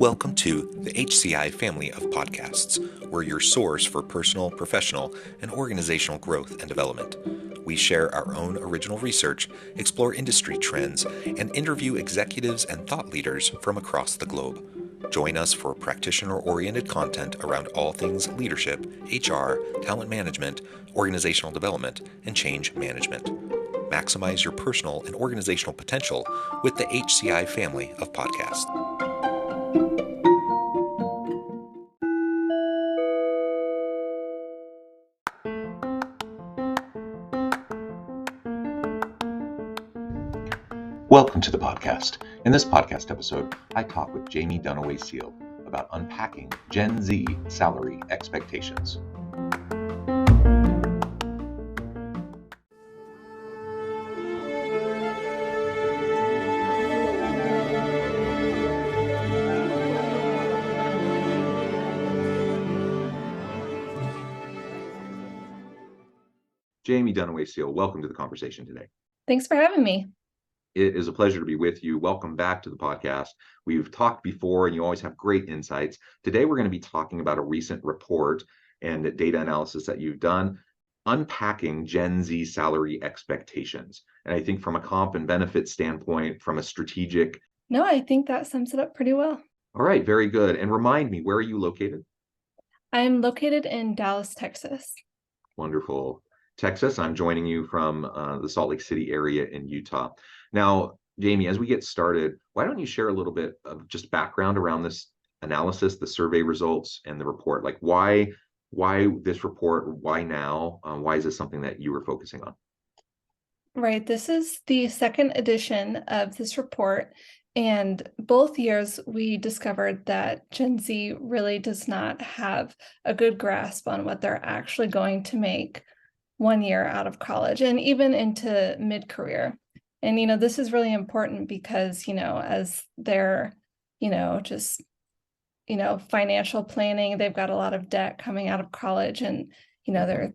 Welcome to the HCI family of podcasts. We're your source for personal, professional, and organizational growth and development. We share our own original research, explore industry trends, and interview executives and thought leaders from across the globe. Join us for practitioner-oriented content around all things leadership, HR, talent management, organizational development, and change management. Maximize your personal and organizational potential with the HCI family of podcasts. Welcome to the podcast. In this podcast episode, I talk with Jaime Dunaway-Seale about unpacking Gen Z salary expectations. Jaime Dunaway-Seale, welcome to the conversation today. Thanks for having me. It is a pleasure to be with you. Welcome back to the podcast. We've talked before and you always have great insights. Today, we're going to be talking about a recent report and data analysis that you've done, unpacking Gen Z salary expectations. And I think from a comp and benefit standpoint, from a strategic... No, I think that sums it up pretty well. All right, very good. And remind me, where are you located? I'm located in Dallas, Texas. Wonderful. Texas. I'm joining you from the Salt Lake City area in Utah. Now, Jaime, as we get started, why don't you share a little bit of just background around this analysis, the survey results, and the report? Like why this report? Why now? Why is this something that you were focusing on? Right. This is the second edition of this report. And both years, we discovered that Gen Z really does not have a good grasp on what they're actually going to make 1 year out of college and even into mid-career. And, this is really important because, as they're, financial planning, they've got a lot of debt coming out of college and, they're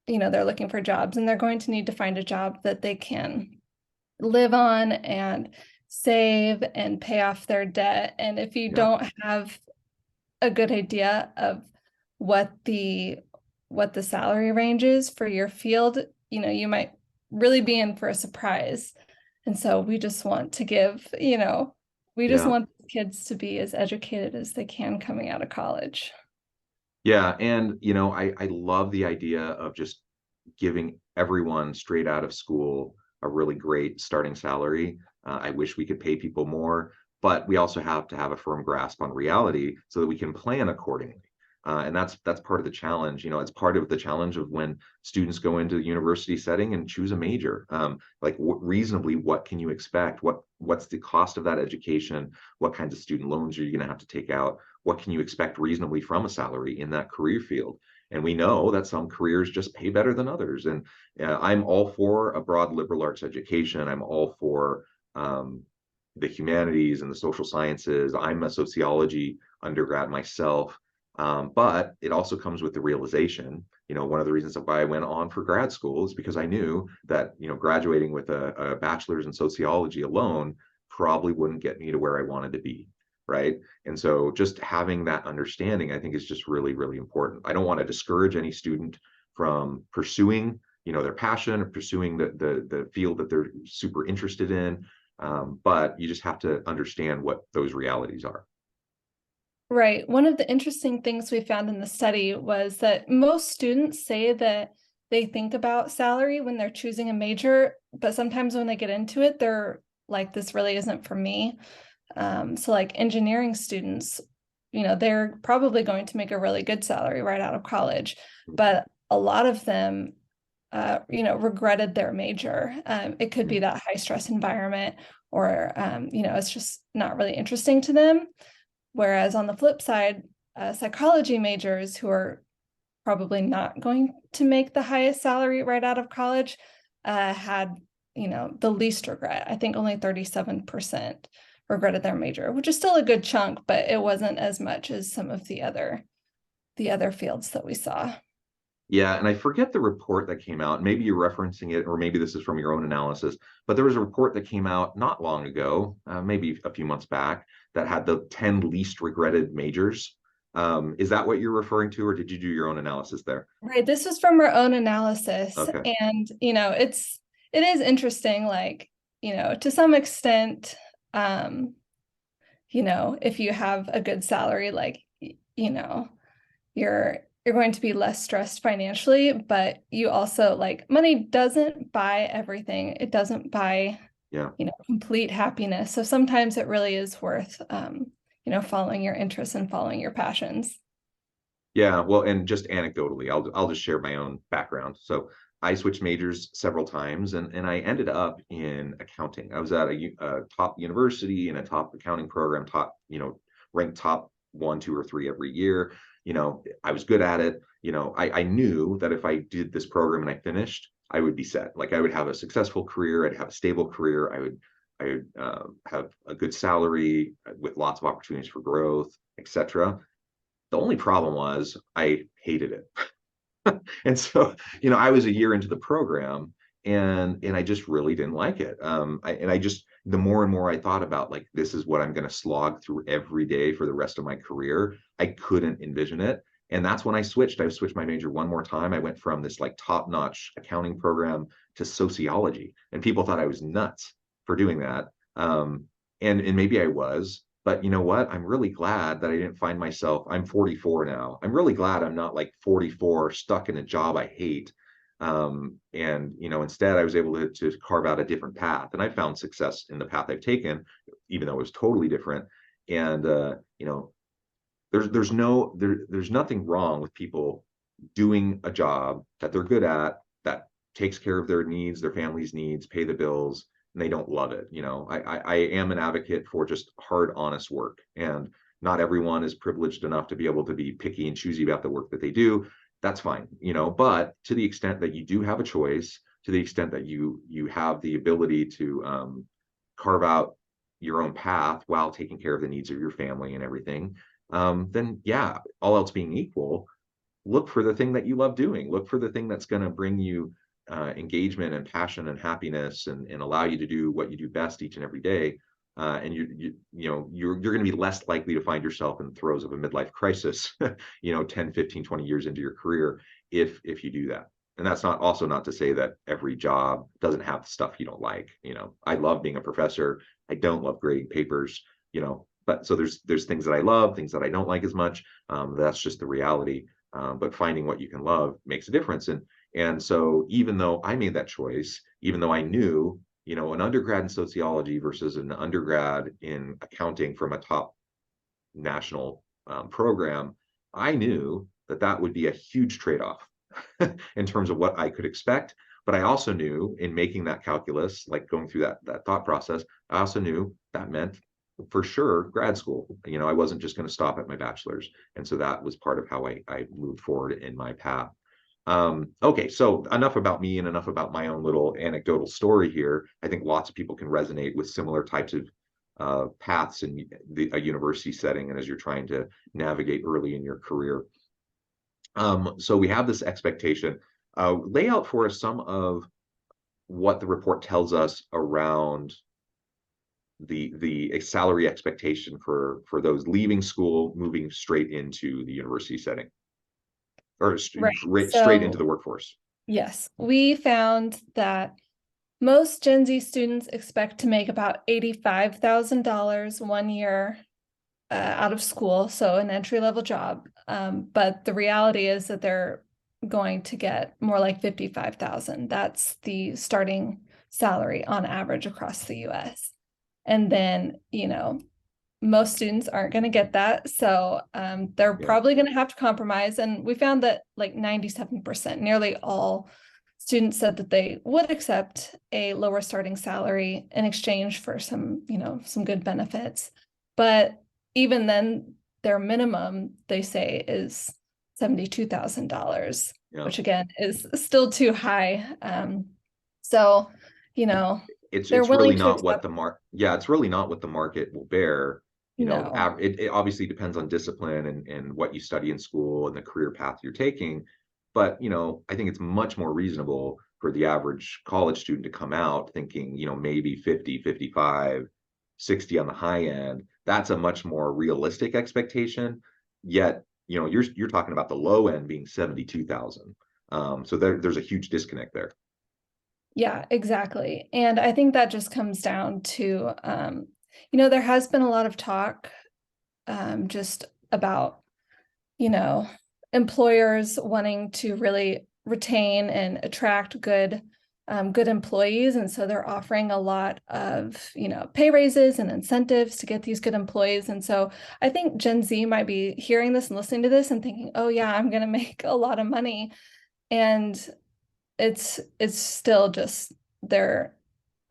looking for jobs and they're going to need to find a job that they can live on and save and pay off their debt. And if you don't have a good idea of what the salary range is for your field, you might really be in for a surprise. And so we just want to give, want kids to be as educated as they can coming out of college. Yeah. And, I love the idea of just giving everyone straight out of school a really great starting salary. I wish we could pay people more, but we also have to have a firm grasp on reality so that we can plan accordingly. And that's part of the challenge. It's part of the challenge of when students go into the university setting and choose a major. Reasonably, what can you expect? What's the cost of that education? What kinds of student loans are you going to have to take out? What can you expect reasonably from a salary in that career field? And we know that some careers just pay better than others. And I'm all for a broad liberal arts education. I'm all for the humanities and the social sciences. I'm a sociology undergrad myself. But it also comes with the realization, one of the reasons why I went on for grad school is because I knew that, graduating with a bachelor's in sociology alone probably wouldn't get me to where I wanted to be, right? And so just having that understanding, I think, is just really, really important. I don't want to discourage any student from pursuing, their passion or pursuing the field that they're super interested in, but you just have to understand what those realities are. Right. One of the interesting things we found in the study was that most students say that they think about salary when they're choosing a major, but sometimes when they get into it, they're like, this really isn't for me. So like engineering students, they're probably going to make a really good salary right out of college, but a lot of them, regretted their major. It could be that high stress environment or, it's just not really interesting to them. Whereas on the flip side, psychology majors who are probably not going to make the highest salary right out of college had, the least regret. I think only 37% regretted their major, which is still a good chunk, but it wasn't as much as some of the other fields that we saw. Yeah, and I forget the report that came out. Maybe you're referencing it, or maybe this is from your own analysis, but there was a report that came out not long ago, maybe a few months back, that had the 10 least regretted majors. Is that what you're referring to, or did you do your own analysis there? Right. This was from our own analysis. Okay. And, it is interesting, like, to some extent, if you have a good salary, like, you're going to be less stressed financially, but you also, like, money doesn't buy everything. It doesn't buy, Yeah. complete happiness. So sometimes it really is worth, following your interests and following your passions. Yeah, well, and just anecdotally, I'll just share my own background. So I switched majors several times, and I ended up in accounting. I was at a top university in a top accounting program, ranked top 1, 2, or 3 every year. I was good at it. I knew that if I did this program and I finished, I would be set. Like, I would have a successful career, I'd have a stable career, I would have a good salary with lots of opportunities for growth, etc. The only problem was I hated it. And so, I was a year into the program, and I just really didn't like it. The more and more I thought about, like, this is what I'm going to slog through every day for the rest of my career, I couldn't envision it. And that's when I switched. I switched my major one more time. I went from this like top-notch accounting program to sociology, and people thought I was nuts for doing that. And maybe I was, but you know what? I'm really glad that I didn't find myself. I'm 44 now. I'm really glad I'm not like 44 stuck in a job I hate. And instead I was able to carve out a different path, and I found success in the path I've taken, even though it was totally different. And there's nothing wrong with people doing a job that they're good at, that takes care of their needs, their family's needs, pay the bills, and they don't love it. I am an advocate for just hard, honest work, and not everyone is privileged enough to be able to be picky and choosy about the work that they do. That's fine, but to the extent that you do have a choice, to the extent that you have the ability to carve out your own path while taking care of the needs of your family and everything, then yeah, all else being equal, look for the thing that you love doing. Look for the thing that's going to bring you engagement and passion and happiness, and allow you to do what you do best each and every day. And you're going to be less likely to find yourself in the throes of a midlife crisis, 10, 15, 20 years into your career, if you do that. And that's not to say that every job doesn't have stuff you don't like. I love being a professor. I don't love grading papers, but so there's things that I love, things that I don't like as much. That's just the reality. But finding what you can love makes a difference. And so even though I made that choice, even though I knew, an undergrad in sociology versus an undergrad in accounting from a top national program, I knew that would be a huge trade-off in terms of what I could expect. But I also knew, in making that calculus, like going through that thought process, I also knew that meant for sure grad school. I wasn't just going to stop at my bachelor's. And so that was part of how I moved forward in my path. Okay, so enough about me and enough about my own little anecdotal story here. I think lots of people can resonate with similar types of paths in a university setting, and as you're trying to navigate early in your career. So we have this expectation. Lay out for us some of what the report tells us around the salary expectation for those leaving school, moving straight into the university setting, or Right. straight into So, the workforce. yes, we found that most Gen Z students expect to make about $85,000 one year out of school, so an entry-level job. But the reality is that they're going to get more like 55,000. That's the starting salary on average across the US. And then, most students aren't going to get that. So they're probably going to have to compromise. And we found that like 97%, nearly all students said that they would accept a lower starting salary in exchange for some good benefits. But even then, their minimum, they say, is $72,000, which again is still too high. So, it's they're really willing to not what accept. it's really not what the market will bear. No. It obviously depends on discipline and what you study in school and the career path you're taking. But, I think it's much more reasonable for the average college student to come out thinking, maybe 50, 55, 60 on the high end, That's a much more realistic expectation. Yet, you're talking about the low end being 72,000. So there's a huge disconnect there. Yeah, exactly. And I think that just comes down to, there has been a lot of talk just about, employers wanting to really retain and attract good employees. And so they're offering a lot of, pay raises and incentives to get these good employees. And so I think Gen Z might be hearing this and listening to this and thinking, oh yeah, I'm going to make a lot of money. And it's still just their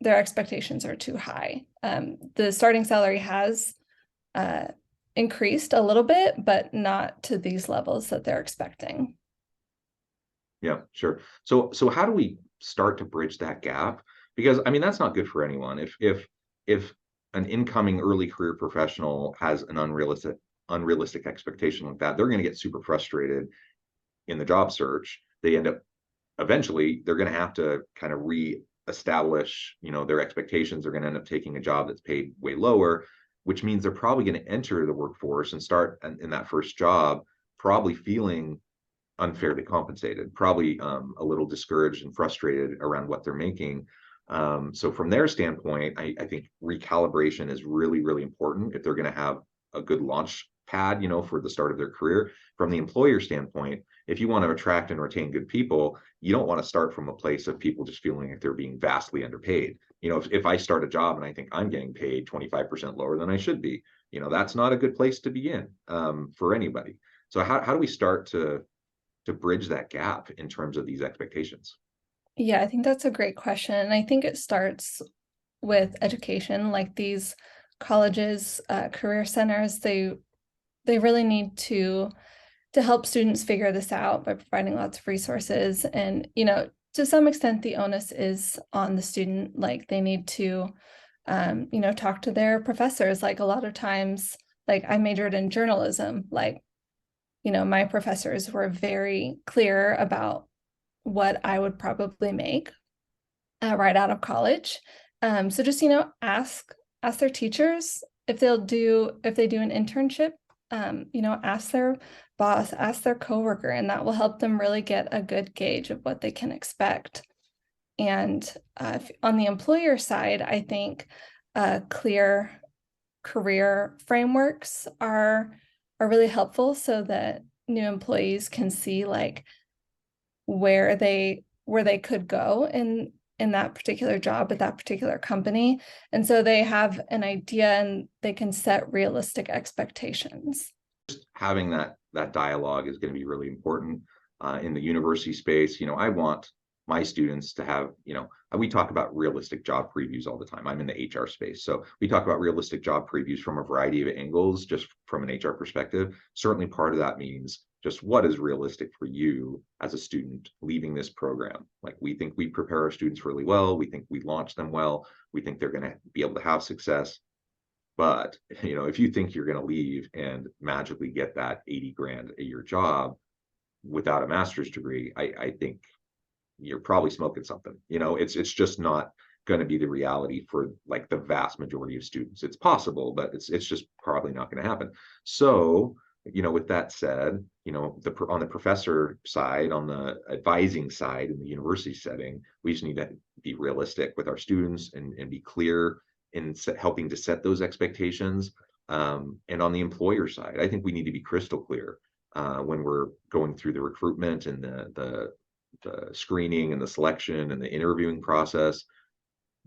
expectations are too high. The starting salary has increased a little bit, but not to these levels that they're expecting. Yeah, sure. So how do we start to bridge that gap? Because I mean, that's not good for anyone. If an incoming early career professional has an unrealistic expectation like that, they're going to get super frustrated in the job search. They end up eventually they're going to have to kind of reestablish, their expectations. They're going to end up taking a job that's paid way lower, which means they're probably going to enter the workforce and start in that first job probably feeling unfairly compensated, probably a little discouraged and frustrated around what they're making. So from their standpoint, I think recalibration is really, really important if they're going to have a good launch pad, for the start of their career. From the employer standpoint, if you want to attract and retain good people, you don't want to start from a place of people just feeling like they're being vastly underpaid. If I start a job and I think I'm getting paid 25% lower than I should be, that's not a good place to begin for anybody. So how do we start to bridge that gap in terms of these expectations? Yeah, I think that's a great question. And I think it starts with education, like these colleges, career centers, they really need to help students figure this out by providing lots of resources. And, to some extent, the onus is on the student. Like they need to, talk to their professors. Like a lot of times, like I majored in journalism, like, my professors were very clear about what I would probably make right out of college. So just, ask their teachers if they do an internship, ask their boss, ask their coworker, and that will help them really get a good gauge of what they can expect. And on the employer side, I think clear career frameworks are really helpful so that new employees can see like where they could go in that particular job at that particular company. And so they have an idea and they can set realistic expectations. Having that dialogue is going to be really important in the university space. I want my students to have, we talk about realistic job previews all the time. I'm in the HR space, so we talk about realistic job previews from a variety of angles, just from an HR perspective. Certainly part of that means just what is realistic for you as a student leaving this program. Like we think we prepare our students really well. We think we launch them well. We think they're going to be able to have success. But, if you think you're going to leave and magically get that 80 grand a year job without a master's degree, I think you're probably smoking something. It's just not going to be the reality for like the vast majority of students. It's possible, but it's just probably not going to happen. So, with that said, on the professor side, on the advising side in the university setting, we just need to be realistic with our students and be clear in helping to set those expectations. And on the employer side, I think we need to be crystal clear when we're going through the recruitment and the screening and the selection and the interviewing process.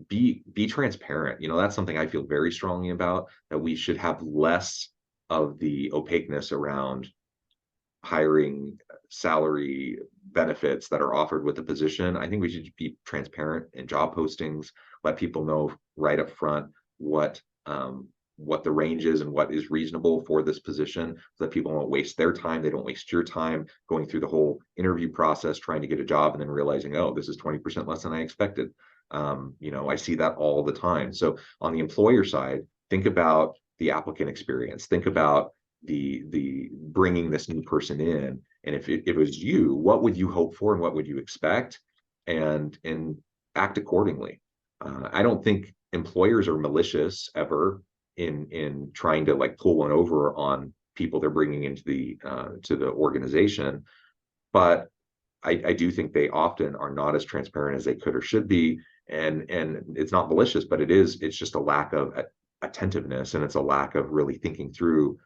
Be transparent. That's something I feel very strongly about, that we should have less of the opaqueness around hiring, salary, benefits that are offered with the position. I think we should be transparent in job postings, let people know right up front what the range is and what is reasonable for this position, so that people won't waste their time. They don't waste your time going through the whole interview process trying to get a job and then realizing, oh, this is 20% less than I expected. I see that all the time. So on the employer side, think about the applicant experience. Think about the bringing this new person in, and if it was you, what would you hope for and what would you expect, and act accordingly. I don't think employers are malicious ever in trying to like pull one over on people they're bringing into the to the organization. But I do think they often are not as transparent as they could or should be. And it's not malicious, but it's just a lack of attentiveness, and it's a lack of really thinking through,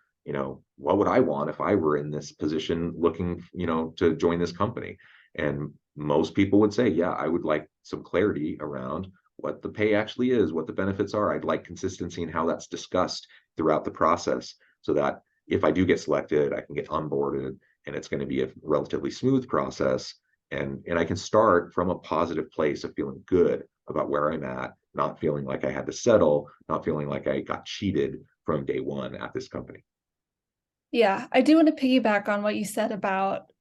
what would I want if I were in this position looking, to join this company. And most people would say, yeah, I would like some clarity around what the pay actually is, what the benefits are. I'd like consistency in how that's discussed throughout the process, so that if I do get selected, I can get onboarded, and it's going to be a relatively smooth process. And I can start from a positive place of feeling good about where I'm at, not feeling like I had to settle, not feeling like I got cheated from day one at this company. Yeah, I do want to piggyback on what you said about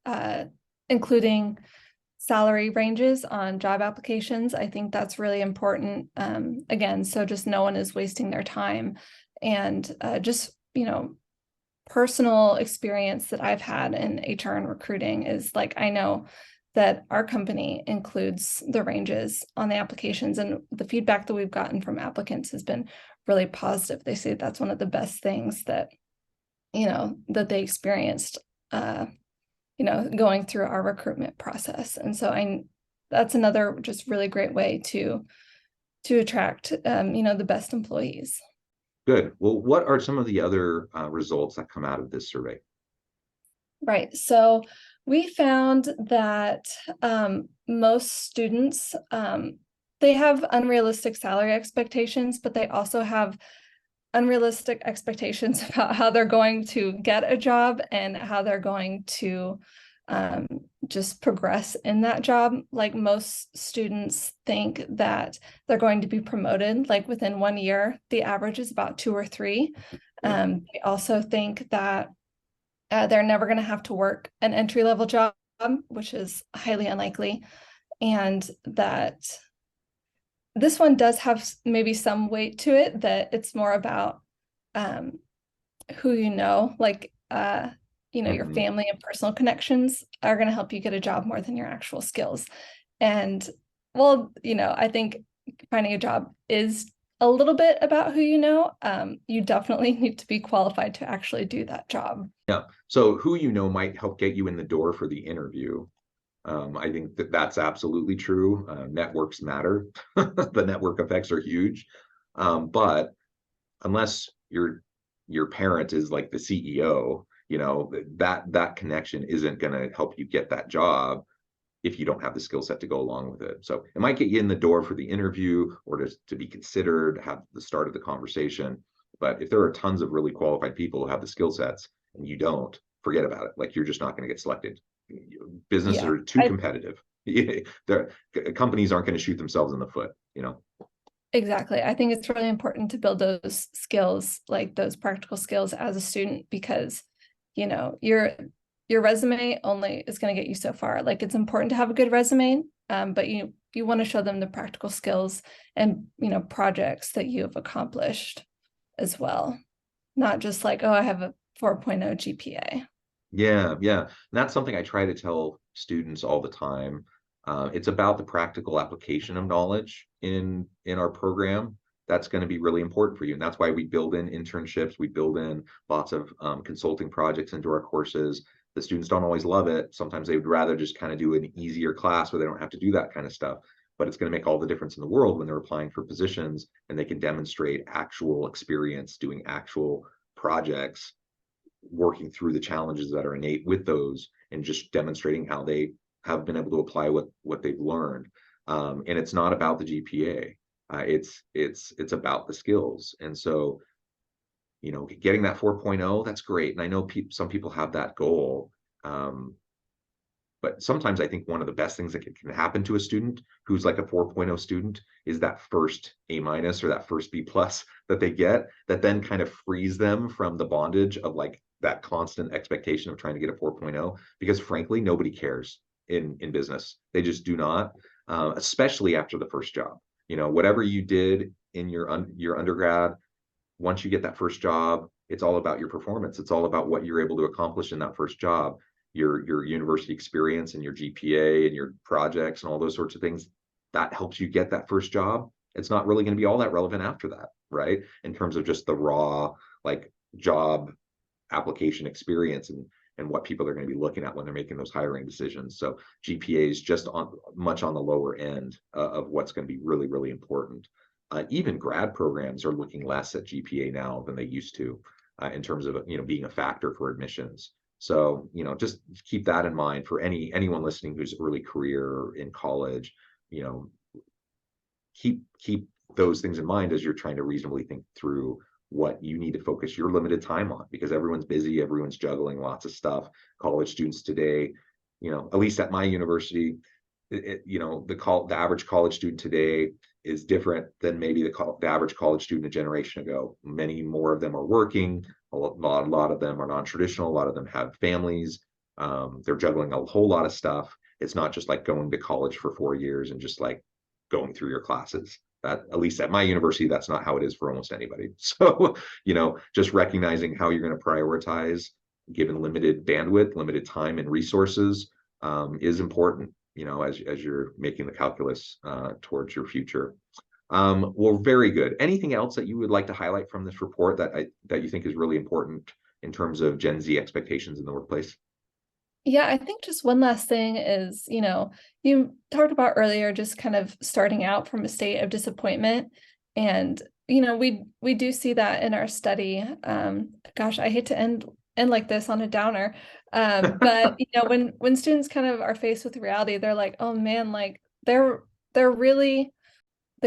including salary ranges on job applications. I think that's really important. Again, so just no one is wasting their time. And just, personal experience that I've had in HR and recruiting is like, I know that our company includes the ranges on the applications, and the feedback that we've gotten from applicants has been really positive. They say that's one of the best things that, that they experienced, going through our recruitment process. And so that's another just really great way to attract, the best employees. Good. Well, what are some of the other results that come out of this survey? Right. So we found that most students, they have unrealistic salary expectations, but they also have unrealistic expectations about how they're going to get a job and how they're going to just progress in that job. Like most students think that they're going to be promoted like within 1 year. The average is about 2 or 3. They also think that they're never going to have to work an entry-level job, which is highly unlikely, and that this one does have maybe some weight to it, that it's more about who like your family and personal connections are going to help you get a job more than your actual skills. And well, I think finding a job is a little bit about who you know. You definitely need to be qualified to actually do that job. Yeah. So who might help get you in the door for the interview. I think that's absolutely true. Networks matter. The network effects are huge. But unless your parent is like the CEO, that connection isn't going to help you get that job if you don't have the skill set to go along with it. So it might get you in the door for the interview, or to be considered, have the start of the conversation. But if there are tons of really qualified people who have the skill sets and you don't, forget about it. Like, you're just not going to get selected. Businesses are too competitive. Companies aren't going to shoot themselves in the foot, Exactly. I think it's really important to build those skills, like those practical skills as a student, because, your resume only is going to get you so far. Like, it's important to have a good resume, but you want to show them the practical skills and, projects that you have accomplished as well. Not just like, oh, I have a 4.0 GPA. Yeah. And that's something I try to tell students all the time. It's about the practical application of knowledge in our program. That's going to be really important for you. And that's why we build in internships. We build in lots of consulting projects into our courses. The students don't always love it. Sometimes they would rather just kind of do an easier class where they don't have to do that kind of stuff. But it's going to make all the difference in the world when they're applying for positions and they can demonstrate actual experience doing actual projects, working through the challenges that are innate with those, and just demonstrating how they have been able to apply what they've learned. And it's not about the GPA. It's about the skills. And so, getting that 4.0, that's great. And I know some people have that goal. But sometimes I think one of the best things that can happen to a student who's like a 4.0 student is that first A- or that first B+ that they get, that then kind of frees them from the bondage of like that constant expectation of trying to get a 4.0, because frankly, nobody cares in business. They just do not, especially after the first job. Whatever you did in your undergrad, once you get that first job, it's all about your performance. It's all about what you're able to accomplish in that first job, your university experience and your GPA and your projects and all those sorts of things. That helps you get that first job. it's not really going to be all that relevant after that, right? In terms of just the raw like job application experience and what people are going to be looking at when they're making those hiring decisions. So GPA is just much on the lower end of what's going to be really, really important. Even grad programs are looking less at GPA now than they used to in terms of being a factor for admissions. So just keep that in mind for anyone listening who's early career in college. Keep those things in mind as you're trying to reasonably think through what you need to focus your limited time on, because everyone's busy, everyone's juggling lots of stuff. College students today, at least at my university, the average college student today is different than maybe the average college student a generation ago. Many more of them are working. A lot of them are non-traditional. A lot of them have families. They're juggling a whole lot of stuff. It's not just like going to college for 4 years and just like going through your classes. That, at least at my university, that's not how it is for almost anybody. So, just recognizing how you're going to prioritize given limited bandwidth, limited time and resources is important, as you're making the calculus towards your future. Well, very good. Anything else that you would like to highlight from this report that you think is really important in terms of Gen Z expectations in the workplace? Yeah, I think just one last thing is, you talked about earlier, just kind of starting out from a state of disappointment. And, we do see that in our study. Gosh, I hate to end like this on a downer. But, when students kind of are faced with reality, they're like, oh man, like they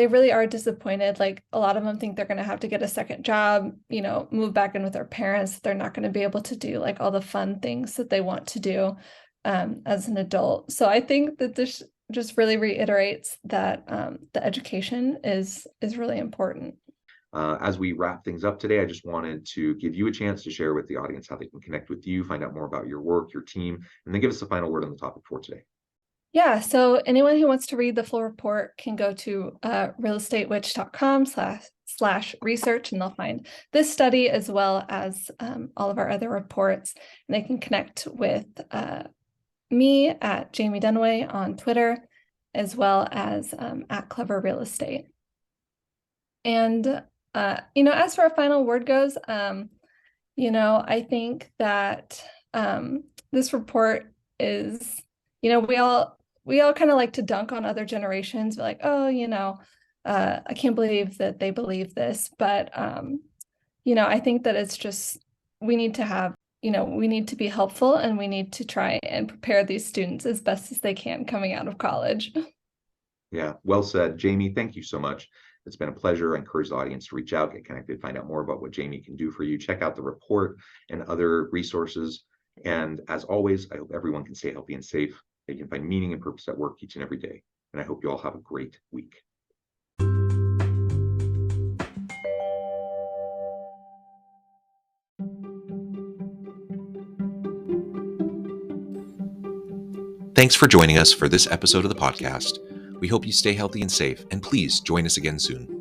really are disappointed. Like a lot of them think they're going to have to get a second job, move back in with their parents. They're not going to be able to do like all the fun things that they want to do as an adult. So I think that this just really reiterates that the education is really important. As we wrap things up today, I just wanted to give you a chance to share with the audience how they can connect with you, find out more about your work, your team, and then give us a final word on the topic for today. Yeah, so anyone who wants to read the full report can go to realestatewitch.com/research, and they'll find this study as well as all of our other reports. And they can connect with me at Jaime Dunaway on Twitter, as well as at Clever Real Estate. And, as for a final word goes, I think that this report is, we all kind of like to dunk on other generations, like, oh, I can't believe that they believe this. But, I think that it's just, we need to be helpful, and we need to try and prepare these students as best as they can coming out of college. Yeah, well said. Jaime, thank you so much. It's been a pleasure. I encourage the audience to reach out, get connected, find out more about what Jaime can do for you. Check out the report and other resources. And as always, I hope everyone can stay healthy and safe. They can find meaning and purpose at work each and every day. And I hope you all have a great week. Thanks for joining us for this episode of the podcast. We hope you stay healthy and safe, and please join us again soon.